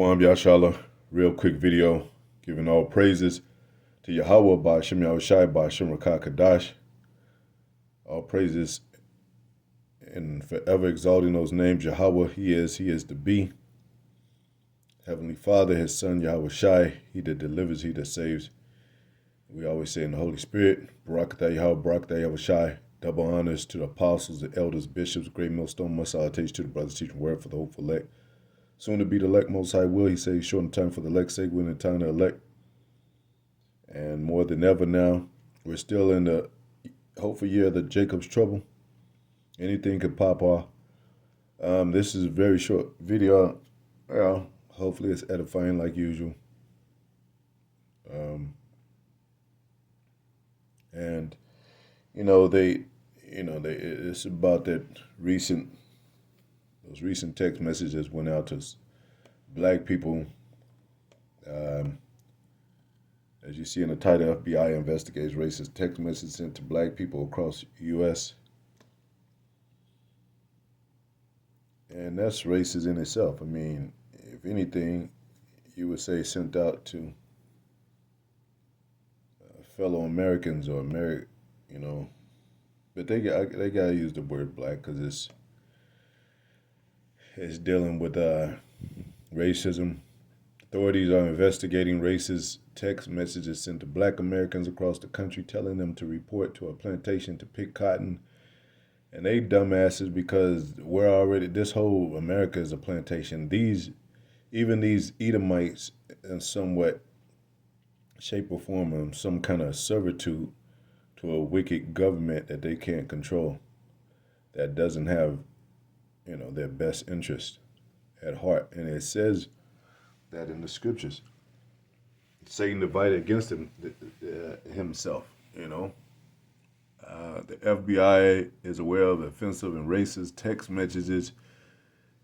Shalom Yashala. Real quick video giving all praises to Yahweh by Hashem Yahushai by Hashem Rakah Kadash. All praises and forever exalting those names. Yahweh, He is the Be. Heavenly Father, His Son Yahushai, He that delivers, He that saves. We always say in the Holy Spirit, Barakatah Yahweh, Barakatah Yahushai. Double honors to the apostles, the elders, bishops, great millstone, much salutation to the brothers teaching word for the hopeful elect. Soon to be the elect, most high will. He says he's short in time for the elect's sake, we're in the time to elect. And more than ever now, we're still in the hopeful year of the Jacob's trouble. Anything could pop off. This is a very short video. Hopefully it's edifying like usual. And it's about that those recent text messages went out to black people. As you see in the title, FBI investigates racist text messages sent to black people across the U.S. And that's racist in itself. I mean, if anything, you would say sent out to fellow Americans or but they gotta use the word black because it's dealing with racism. Authorities are investigating racist text messages sent to black Americans across the country telling them to report to a plantation to pick cotton. And they dumbasses because this whole America is a plantation. Even these Edomites in somewhat shape or form of some kind of servitude to a wicked government that they can't control, that doesn't have, their best interest at heart. And it says that in the scriptures. Satan divided against himself, The FBI is aware of offensive and racist text messages.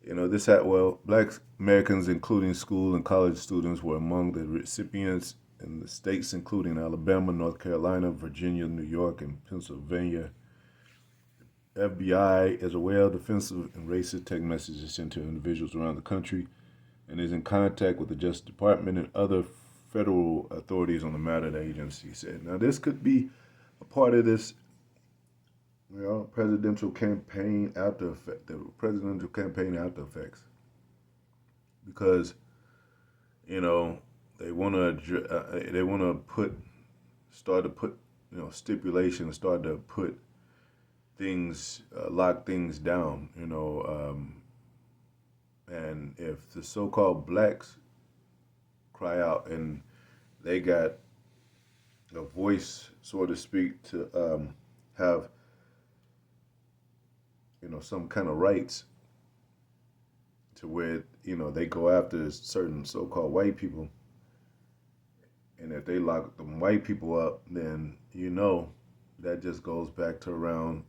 Black Americans, including school and college students, were among the recipients in the states including Alabama, North Carolina, Virginia, New York, and Pennsylvania. FBI is aware of offensive and racist text messages sent to individuals around the country and is in contact with the Justice Department and other federal authorities on the matter, the agency said. Now, this could be a part of this presidential campaign after effects, because they want to start to put stipulations, start to put things, lock things down, and if the so-called blacks cry out and they got a voice, so to speak, to have some kind of rights to where they go after certain so-called white people, and if they lock them white people up, then that just goes back to around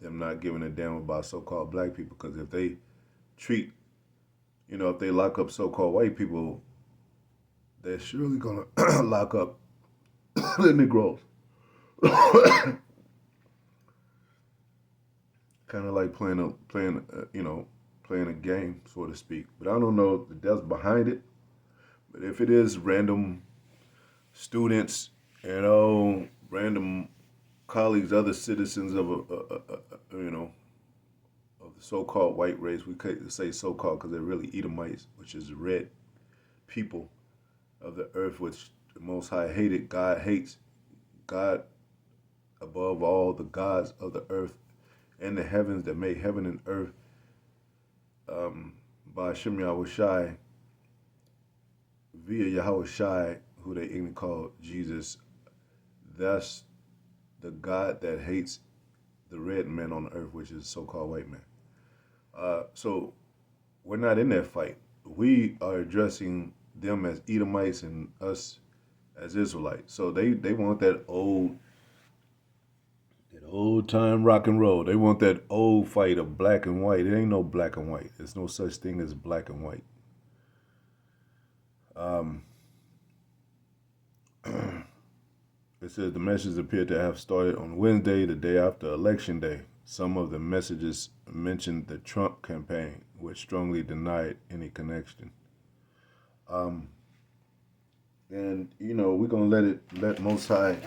them not giving a damn about so-called black people. Because if they treat, if they lock up so-called white people, they're surely gonna lock up the Negroes. Kind of like playing a game, so to speak. But I don't know the depth behind it. But if it is random students, random colleagues, other citizens of of the so-called white race, we could say so-called because they're really Edomites, which is the red people of the earth, which the Most High hated. God hates. God above all the gods of the earth and the heavens that made heaven and earth, by Hashem Yahushai, via Yahushai, who they even call Jesus. That's the God that hates the red man on the earth, which is so-called white man. So we're not in that fight. We are addressing them as Edomites and us as Israelites. So they want that old time rock and roll. They want that old fight of black and white. It ain't no black and white. There's no such thing as black and white. It says the messages appear to have started on Wednesday, the day after Election Day. Some of the messages mentioned the Trump campaign, which strongly denied any connection. Um, and we're gonna let Most High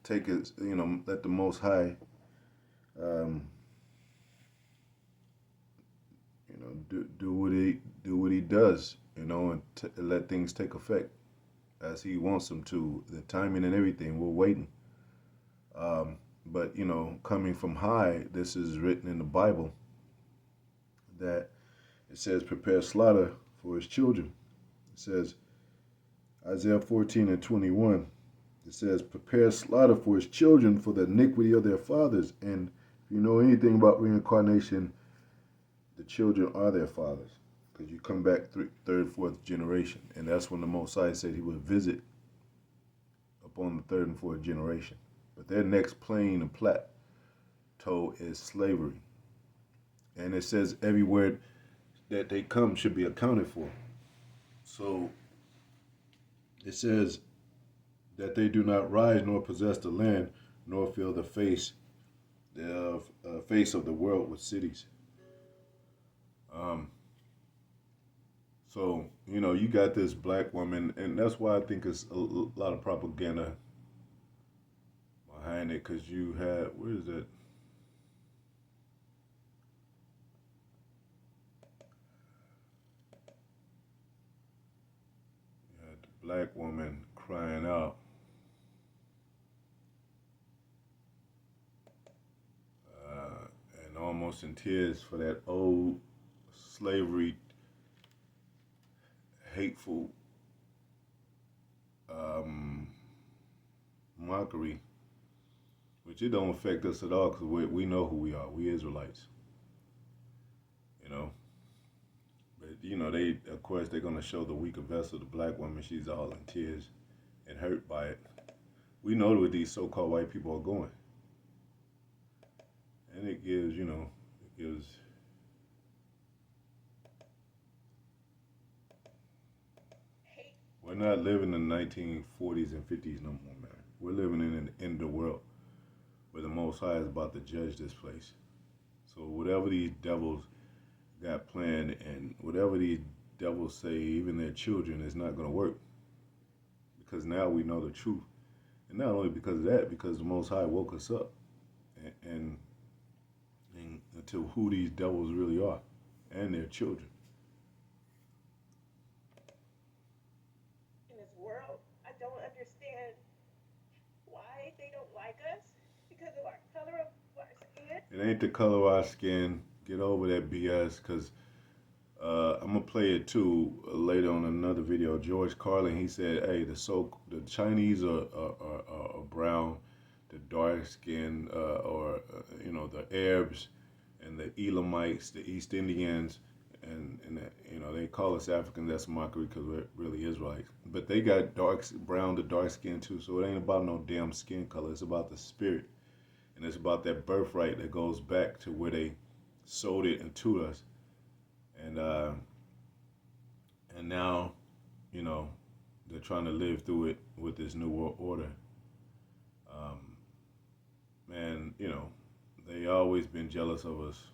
take it. Let the Most High, um, do what he does. And let things take effect as he wants them to. The timing and everything, we're waiting. Um, but coming from high, this is written in the Bible that it says, "Prepare slaughter for his children." It says Isaiah 14:21. It says, "Prepare slaughter for his children for the iniquity of their fathers." And if you know anything about reincarnation, the children are their fathers, because you come back third, fourth generation, and that's when the Most High said He would visit upon the third and fourth generation. But their next plane and plateau is slavery, and it says every word that they come should be accounted for. So it says that they do not rise nor possess the land, nor fill the face of the world with cities. Um, so you got this black woman, and that's why I think it's a lot of propaganda behind it. Because you had, where is it? You had the black woman crying out, and almost in tears for that old slavery hateful um, mockery, which it don't affect us at all, because we know who we are. We Israelites, you know. But they, of course, they're gonna show the weaker vessel, the black woman. She's all in tears and hurt by it. We know where these so-called white people are going, and it gives, it gives. We're not living in the 1940s and 50s no more, man. We're living in the end of the world, where the Most High is about to judge this place. So whatever these devils got planned, and whatever these devils say, even their children, is not going to work. Because now we know the truth. And not only because of that, because the Most High woke us up and to who these devils really are and their children. In this world, I don't understand why they don't like us because of our color of our skin. It ain't the color of our skin. Get over that BS, because I'm gonna play it too later on another video. George Carlin, he said, "Hey, the Chinese are brown, the dark skin, or the Arabs and the Elamites, the East Indians, and they call us Africans. That's mockery, because we're really Israelites. But they got brown to dark skin too. So it ain't about no damn skin color. It's about the spirit, and it's about that birthright that goes back to where they sold it into us, and now you know they're trying to live through it with this new world order. Um, man, they always been jealous of us.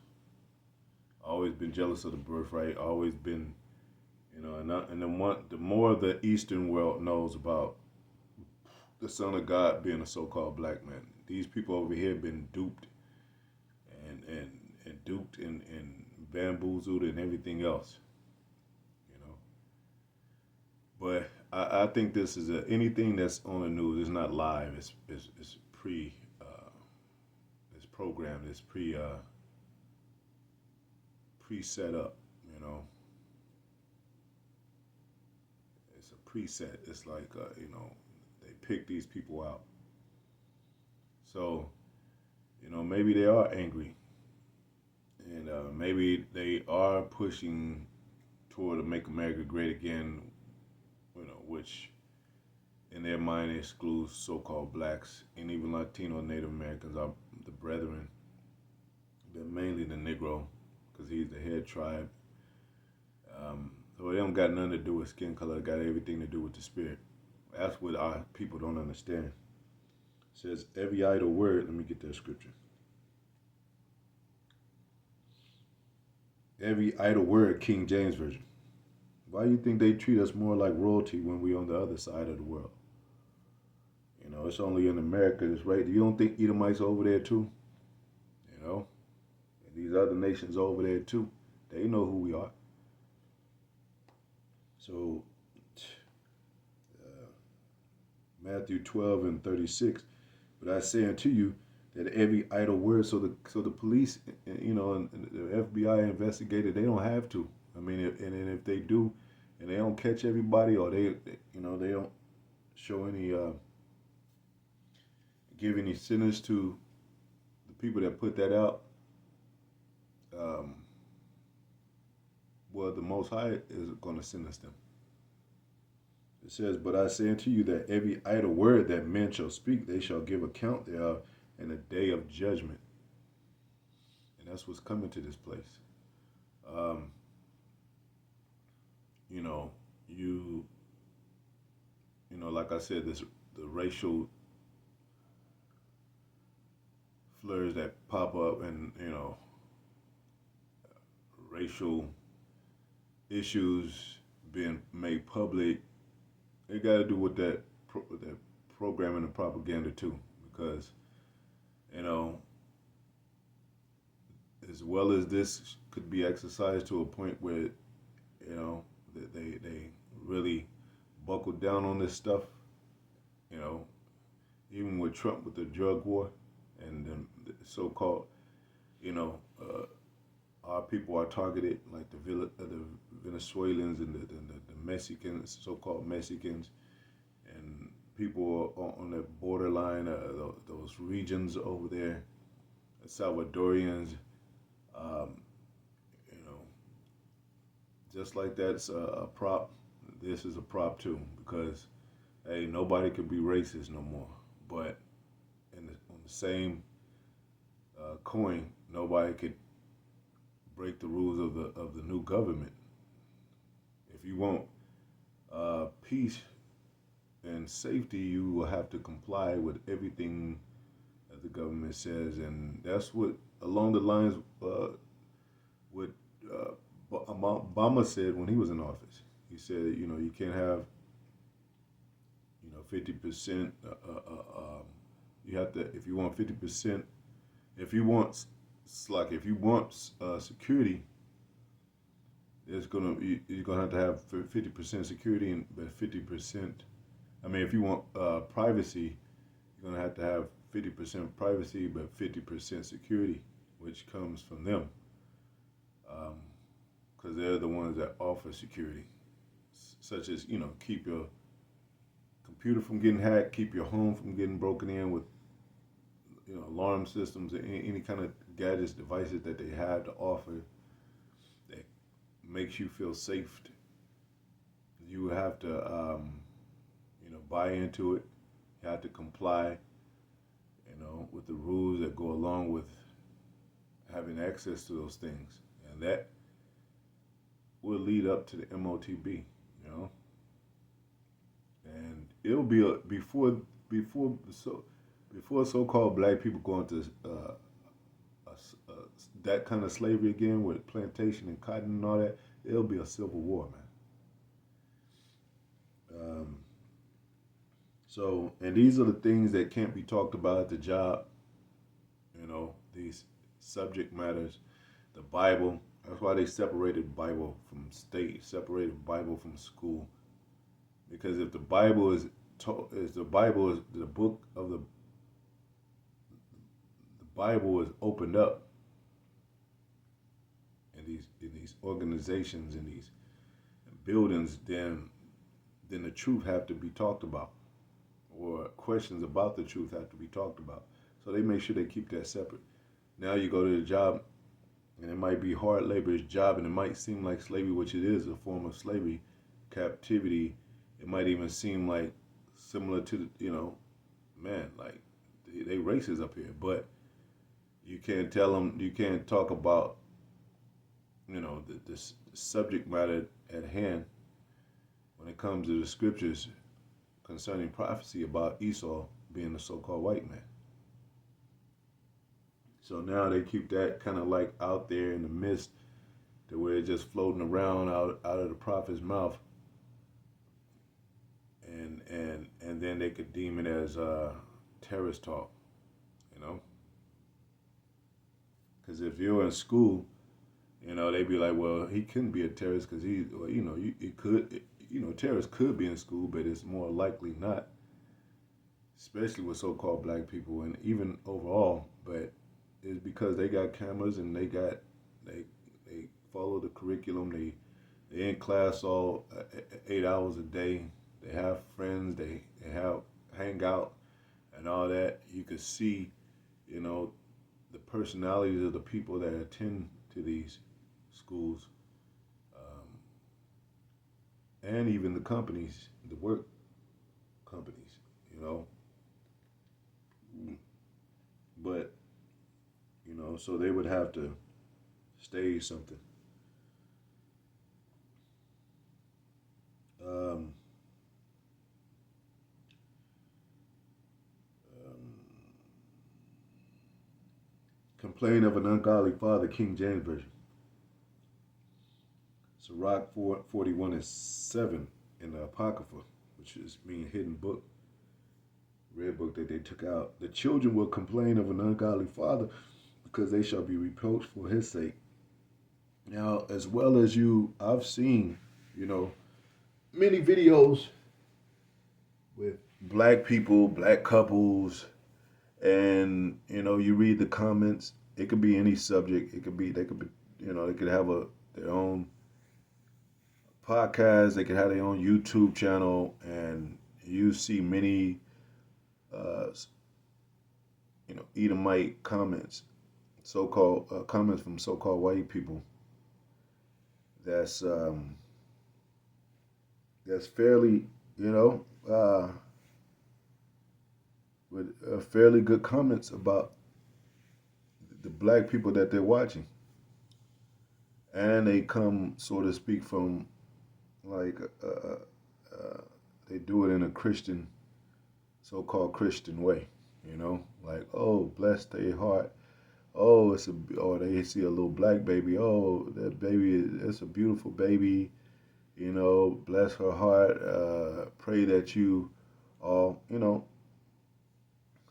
Always been jealous of the birthright. Always been, the more the Eastern world knows about the Son of God being a so-called black man, these people over here been duped and duped and bamboozled and everything else, you know. But I think this is anything that's on the news is not live. It's it's programmed. It's pre set up. You know, it's a preset. It's like they pick these people out. So maybe they are angry, and maybe they are pushing toward to make America great again. Which in their mind excludes so-called blacks and even Latino and Native Americans are the brethren, but mainly the Negro, because he's the head tribe. So it don't got nothing to do with skin color. It got everything to do with the spirit. That's what our people don't understand. It says every idle word. Let me get that scripture. Every idle word, King James Version. Why do you think they treat us more like royalty when we on the other side of the world? You know, it's only in America, it's right. You don't think Edomites over there too? You know, and these other nations over there too. They know who we are. So Matthew 12:36. But I say unto you that every idle word, so the police, you know, and the FBI investigated, they don't have to. I mean, and if they do, and they don't catch everybody, or you know, they don't show any, give any sentence to the people that put that out. Um, well, the Most High is going to sentence them. It says, "But I say unto you that every idle word that men shall speak, they shall give account thereof in the day of judgment." And that's what's coming to this place. Um, you know, you you know, like I said, the racial slurs that pop up, and you know, racial issues being made public. It got to do with that programming and propaganda too, because you know, as well as this could be exercised to a point where you know they really buckled down on this stuff. You know, even with Trump with the drug war and the so-called, you know, our people are targeted, like the Venezuelans and the Mexicans, so-called Mexicans, and people on the borderline, those regions over there, the Salvadorians, um, you know, just like that's a prop. This is a prop too, because hey, nobody could be racist no more. But on the same coin, nobody could break the rules of the new government. If you want peace and safety, you will have to comply with everything that the government says, and that's what along the lines what uh, Obama said when he was in office. He said, you know, you can't have 50%. You have to, if you want 50%, if you want, it's like if you want security, you're gonna have to have 50% security and but 50%. I mean, if you want privacy, you're gonna have to have 50% privacy but 50% security, which comes from them, because they're the ones that offer security, such as keep your computer from getting hacked, keep your home from getting broken in with alarm systems, any kind of gadgets, devices that they have to offer that makes you feel safe. You have to buy into it. You have to comply with the rules that go along with having access to those things, and that will lead up to the MOTB. And it'll be before so-called black people go into that kind of slavery again with plantation and cotton and all that. It'll be a civil war, man. And these are the things that can't be talked about at the job. These subject matters, the Bible. That's why they separated Bible from state, separated Bible from school. Because if the Bible is the book of the Bible is opened up in these organizations, in these buildings, then the truth have to be talked about, or questions about the truth have to be talked about. So they make sure they keep that separate. Now you go to the job, and it might be hard labor's job, and it might seem like slavery, which it is a form of slavery, captivity. It might even seem like similar to man, like they racist up here, but you can't tell them, you can't talk about this subject matter at hand when it comes to the scriptures concerning prophecy about Esau being the so-called white man. So now they keep that kind of like out there in the midst, to where it's just floating around out of the prophet's mouth, and then they could deem it as terrorist talk, you know. Because if you're in school, they'd be like, well, he couldn't be a terrorist because well, it could, terrorists could be in school, but it's more likely not, especially with so-called black people and even overall. But it's because they got cameras and they follow the curriculum. They in class all 8 hours a day. They have friends. They have hang out and all that. You could see, the personalities of the people that attend to these schools, and even the companies, the work companies, But so they would have to stage something. Um, Complain of an ungodly father, King James Version. Sirach 41:7 in the Apocrypha, which is mean hidden book, red book that they took out. The children will complain of an ungodly father because they shall be reproached for his sake. Now, as well as I've seen, many videos with black people, black couples, and you read the comments. It could be any subject. They could be, they could have their own podcast. They could have their own YouTube channel, and you see many, Edomite comments, so-called comments from so-called white people. That's fairly, with fairly good comments about the black people that they're watching, and they come, so to speak, from like they do it in a Christian, so-called Christian way, like, oh, bless their heart. Oh, or they see a little black baby. Oh, that baby, it's a beautiful baby. Bless her heart. Pray that you all,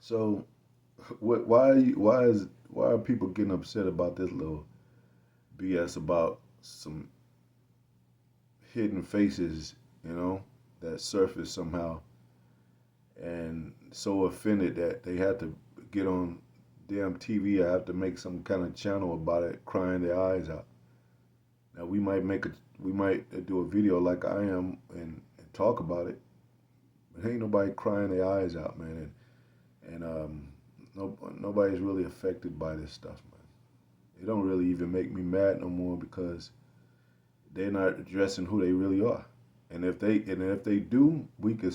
So, why are people getting upset about this little BS about some hidden faces, that surface somehow, and so offended that they had to get on damn TV. I have to make some kind of channel about it, crying their eyes out. Now we might do a video like I am and talk about it, but ain't nobody crying their eyes out, man. And nobody's really affected by this stuff, man. It don't really even make me mad no more because they're not addressing who they really are. And if they do, we could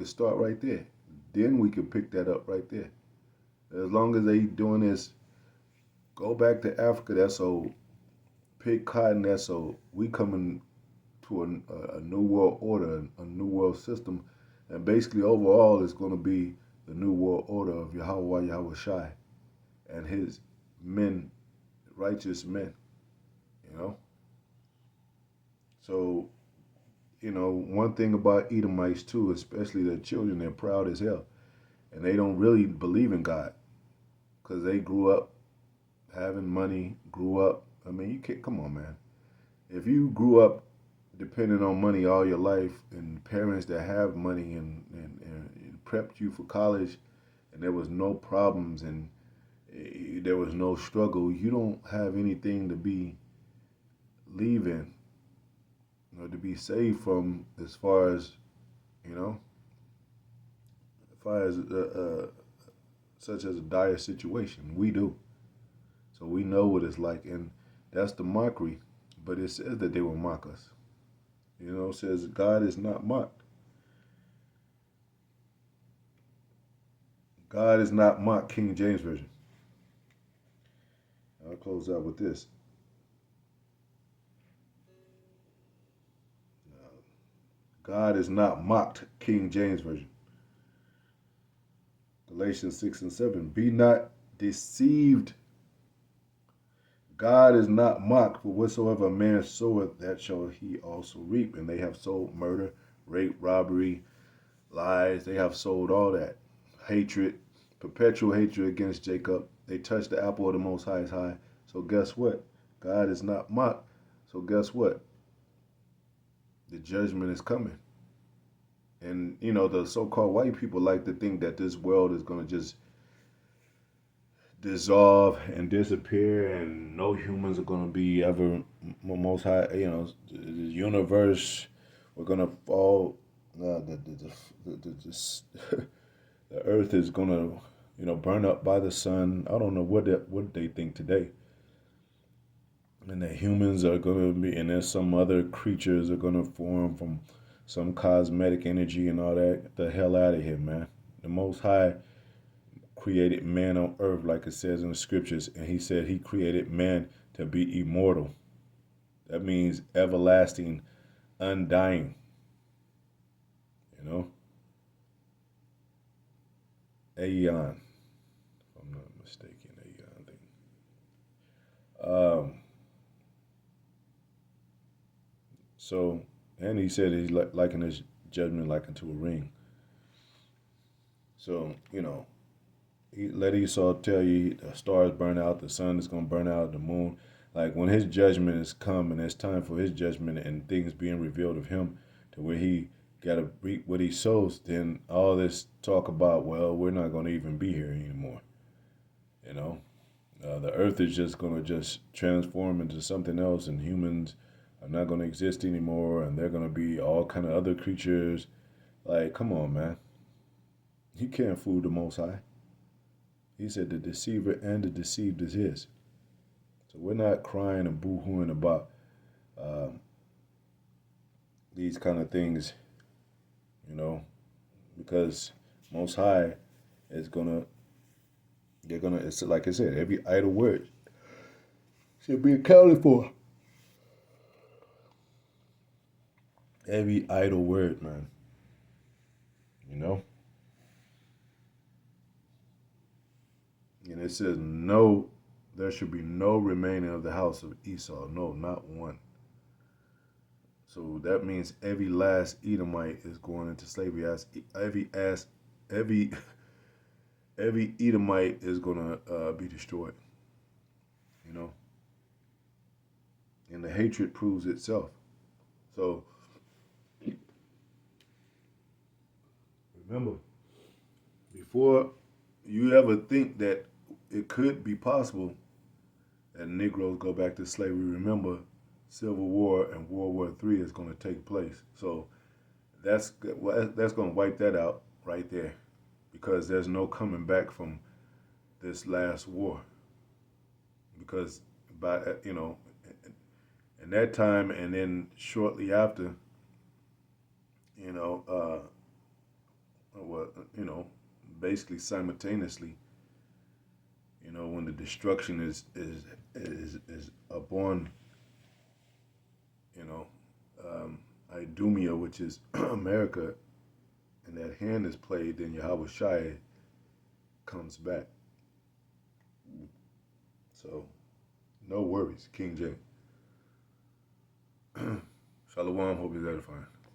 start right there. Then we could pick that up right there. As long as they doing this, go back to Africa. That's old. Pick cotton. That's old. We coming to a new world order, a new world system, and basically overall it's going to be the new world order of Yahweh Shai and his men, righteous men. So, one thing about Edomites too, especially their children, they're proud as hell, and they don't really believe in God because they grew up having money. I mean, you can't. Come on, man. If you grew up depending on money all your life, and parents that have money and prepped you for college, and there was no problems and there was no struggle, you don't have anything to be leaving, to be saved from, as far as such as a dire situation. We do, so we know what it's like, and that's the mockery. But it says that they will mock us. It says God is not mocked. God is not mocked, King James Version. I'll close out with this. God is not mocked, King James Version. Galatians 6:7. Be not deceived. God is not mocked, for whatsoever a man soweth, that shall he also reap. And they have sold murder, rape, robbery, lies. They have sold all that. Hatred, perpetual hatred against Jacob. They touched the apple of the Most High's high. So guess what? God is not mocked. So guess what? The judgment is coming. And, the so called white people like to think that this world is going to just dissolve and disappear, and no humans are going to be ever most high. The universe, we're going to fall. The earth is going to, burn up by the sun. I don't know what they think today. And the humans are going to be, and there's some other creatures are going to form from some cosmetic energy and all that. Get the hell out of here, man. The Most High created man on earth, like it says in the scriptures, and he said he created man to be immortal. That means everlasting, undying. You know, Aeon, if I'm not mistaken, Aeon thing. So, and he said he's likened his judgment like unto a ring. So, let Esau tell you the stars burn out, the sun is going to burn out, the moon. Like when his judgment is come and it's time for his judgment and things being revealed of him to where he got to reap what he sows, then all this talk about, well, we're not going to even be here anymore. You know, the earth is just going to just transform into something else, and humans are not going to exist anymore, and they're going to be all kind of other creatures. Like, come on, man. You can't fool the Most High. He said the deceiver and the deceived is his. So we're not crying and boo-hooing about um, these kind of things, because Most High is it's like I said, every idle word should be accounted for. Every idle word, man. You know? And it says, no, there should be no remaining of the house of Esau. No, not one. So that means every last Edomite is going into slavery. Every every Edomite is gonna be destroyed. You know, and the hatred proves itself. So remember, before you ever think that it could be possible that Negroes go back to slavery, remember, Civil War and World War III is going to take place. So that's going to wipe that out right there, because there's no coming back from this last war. Because by in that time and then shortly after, you know, what basically simultaneously, when the destruction is upon, you know, Idumea, which is America, and that hand is played, then Yahweh Shai comes back. So, no worries, King James. Shalom, hope you're edifying.